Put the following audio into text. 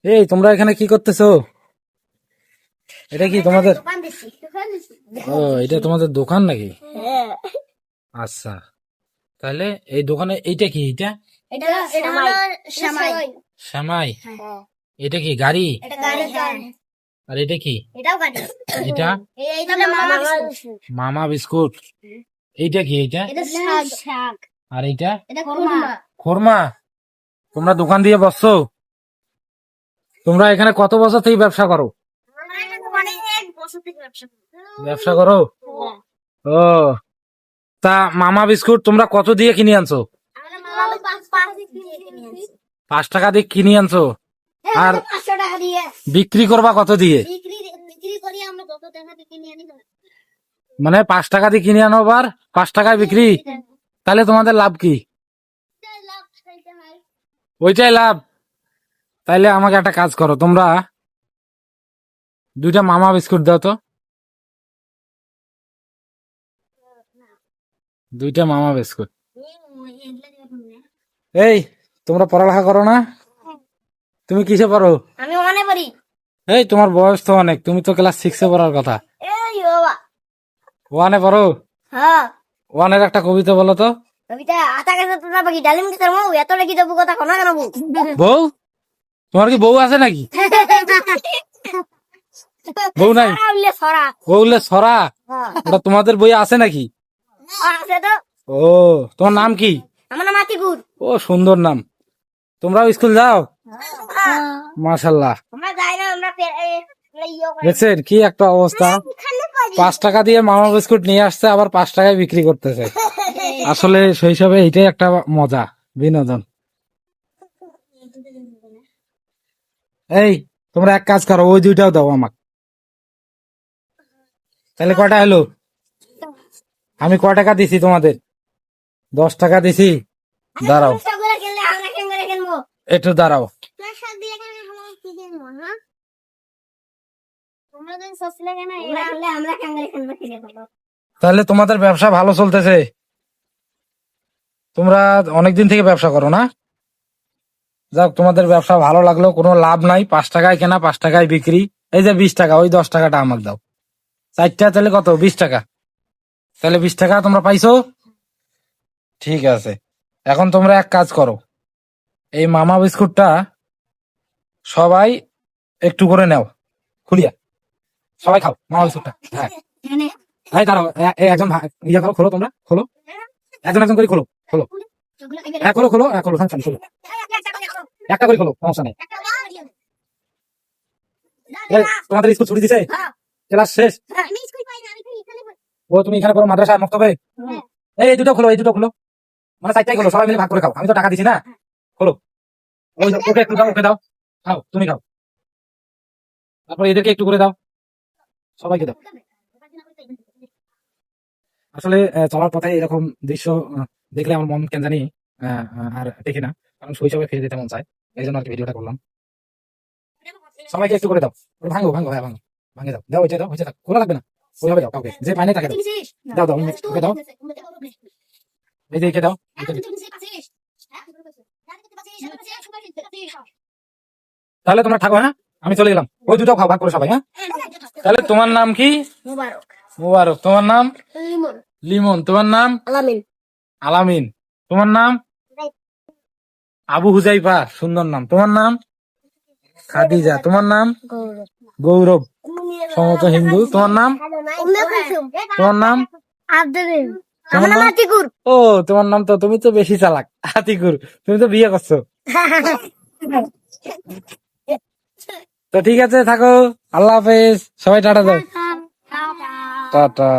এই তোমরা এখানে কি করতেছো? এটা কি তোমাদের? ও, এটা তোমাদের দোকান নাকি? আচ্ছা, তাহলে এই দোকানে এইটা কি? শ্যামাই। এটা কি গাড়ি? আর এটা কি? এটা মামা বিস্কুট। এইটা কি? এইটা আর এইটা খোরমা। তোমরা দোকান দিয়ে বসছো? তোমরা এখানে কত বছর থেকে ব্যবসা করো? ব্যবসা করো? ও, তা মামা বিস্কুট তোমরা কত দিয়ে কিনে আনছো? 5 টাকা দিয়ে কিনে আনছো। আর বিক্রি করবা কত দিয়ে? মানে 5 টাকা দিয়ে কিনে আনো, আবার 5 টাকায় বিক্রি। তাহলে তোমাদের লাভ কি? ওইটাই লাভ। তাইলে আমাকে একটা কাজ করো, তোমরা 2টা মামা বিস্কুট দাও তো। 2টা মামা বিস্কুট। এই, তোমরা পড়ালেখা করো না? তুমি কিসে পড়ো? আমি ওখানে পড়ি। এই, তোমার বয়স তো অনেক, তুমি তো ক্লাস 6-এ পড়ার কথা। এই বাবা। 1-এ পড়ো? হ্যাঁ। 1-এর একটা কবিতা বলো তো। কবিতা আতা গাছে তোরা পাখি ডালিম গাছের মৌ এত লেগে দেবো কথা কোনা কেন বউ? তোমার কি বউ আছে নাকি? বউ নাই? বউলে ছড়া? ওটা তোমাদের বই আছে নাকি? আছে তো। ও, তোমার নাম কি? আমার নাম আতিকুর। ও, সুন্দর নাম। তোমরাও স্কুল যাও? মাশাল্লাহ। আমরা যাই না, আমরা দেখছেন কি একটা অবস্থা? 5 টাকা দিয়ে মামা বিস্কুট নিয়ে আসছে, আবার 5 টাকায় বিক্রি করতেছে। আসলে শৈশবে এইটাই একটা মজা, বিনোদন। এই, তোমরা এক কাজ করো, ওই 2টাও দাও আমাকে। তাহলে কয়টা হলো? আমি কয় টাকা দিছি তোমাদের? 10 টাকা দিছি। দাঁড়াও, একটু দাঁড়াও। তাহলে তোমাদের ব্যবসা ভালো চলতেছে? তোমরা অনেকদিন থেকে ব্যবসা করো না? যাক, তোমাদের ব্যবসা ভালো লাগলো। কোনো লাভ নাই, 5 টাকায় কেনা 5 টাকায় বিক্রি। এই যে 20 টাকা, ওই 10 টাকাটা আমাকে দাও। 4টা তাহলে কত? 20 টাকা। তাহলে 20 টাকা তোমরা পাইছো। ঠিক আছে, এখন তোমরা এক কাজ করো, এই মামা বিস্কুটটা সবাই একটু করে নাও, খুলিয়া সবাই খাও মামা বিস্কুটটা। হ্যাঁ, এই দাঁড়াও, একজন ইয়ে করো, খোলো, তোমরা খোলো, একজন একজন করে খোলো। খোলো, হ্যাঁ খোলো, খোলো, হ্যাঁ খোলো, খোলো, একটা করে খোলো, সমস্যা নেই। তোমাদের স্কুল ছুটি দিছে? ক্লাস শেষ? ও, তুমি এখানে পড়ো মাদ্রাসা মক্তবে? এই 2টো খোলো, এই 2টো খোলো, মানে 4টাই খোলো, সবাই মিলে ভাগ করে খাও, আমি তো টাকা দিছি না। খোলো, ওকে একটু দাও, ওকে দাও, খাও, তুমি খাও, তারপর এদেরকে একটু করে দাও, সবাইকে দাও। আসলে চলার পথে এরকম দৃশ্য দেখলে আমার মন কেন জানি আর দেখি না, কারণ শৈশবে ফিরে যেতে মন চায়, এই জন্য আর কি ভিডিওটা করলাম। সবাইকে একটু করে দাও, ভাঙো ভাঙো, হ্যাঁ ভাঙো, ভাঙে দাও, দাও, ওইটা দাও, হয়েছে, থাক, খোলা লাগবে না, ওইভাবে দাও, কাউকে যে পায় না তাকে দাও, দাও দাও, ওকে দাও, এই যে একে দাও, তাহলে তোমরা থাকো, হ্যাঁ আমি চলে গেলাম, ওই 2টো খাও ভাগ করে সবাই, হ্যাঁ। তাহলে তোমার নাম কি? মুবারক। তোমার নাম? লিমন। তোমার নাম? আলামিন। তোমার নাম? আবু হুজাইফা, সুন্দর নাম। তোমার নাম? খাদিজা। তোমার নাম? গৌরব, সমত হিন্দু। তোমার নাম? তোমার নাম? তোমার নাম? ও, তোমার নাম তো, তুমি তো বেশি চালাক, আতিকুর। তুমি তো বিয়ে করছো। তো ঠিক আছে, থাকো, আল্লাহ হাফেজ, সবাই টাটা দাও। টাটা।